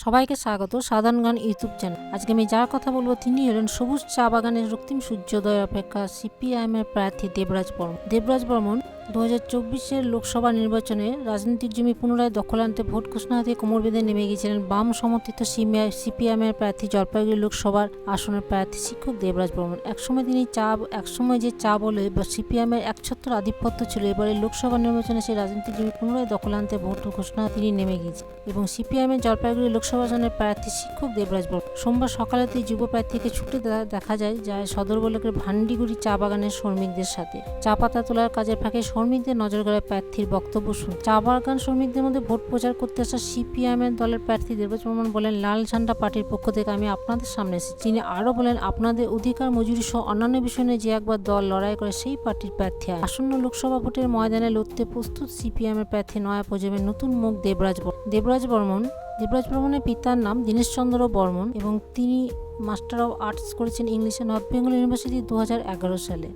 সবাইকে স্বাগত সাধারণ জ্ঞান ইউটিউব চ্যানেল। আজকে আমি যার কথা বলবো তিনি হলেন সবুজ চা বাগানের রক্তিম সূর্যোদয় অপেক্ষা সিপিআইএম এর প্রার্থী দেবরাজ বর্মন। দেবরাজ বর্মন 2024-এর লোকসভা নির্বাচনে রাজনৈতিক জমি পুনরায় দখল আনতে ভোট ঘোষণা দিয়ে কোমর বেঁধে নেমে গিয়েছিলেন বাম সমর্থিত সিপিআইএম এর প্রার্থী জলপাইগুড়ি লোকসভার আসনের প্রার্থী শিক্ষক দেবরাজ বর্মন। একসময় যে চা বলে বা সিপিআইএম এর একছত্র আধিপত্য ছিল, এবারে লোকসভা নির্বাচনে সেই রাজনৈতিক জমি পুনরায় দখল আনতে ভোট ঘোষণা তিনি নেমে গিয়েছেন এবং সিপিআইএম এর জলপাইগুড়ি লোকসভা আসনের প্রার্থী শিক্ষক দেবরাজ বর্মন সোমবার সকালেতে যুব প্রার্থীকে ছুটে দেখা যায় সদর ব্লকের ভান্ডিগুড়ি চা বাগানের শ্রমিকদের সাথে। চা পাতা তোলার কাজের ফাঁকে শ্রমিকদের নজর কাড়ে প্রার্থীর বক্তব্য শুন। চা বাগান শ্রমিকদের মধ্যে ভোট প্রচার করতে আসা সিপিআইএম এর দলের প্রার্থী দেবরাজ বর্মন বলেন, লাল ঝান্ডা পার্টির পক্ষ থেকে আমি আপনাদের সামনে এসেছি। তিনি আরও বলেন, আপনাদের অধিকার মজুরি সহ অন্যান্য বিষয় নিয়ে যে একবার দল লড়াই করে সেই পার্টির প্রার্থী আসন্ন লোকসভা ভোটের ময়দানে লড়তে প্রস্তুত সিপিআইএম এর প্রার্থী নয়া প্রজন্মের নতুন মুখ দেবরাজ বর্মনের পিতার নাম দীনেশচন্দ্র বর্মন এবং তিনি মাস্টার অফ আর্টস করেছেন ইংলিশে নর্থ বেঙ্গল ইউনিভার্সিটি 2011 সালে।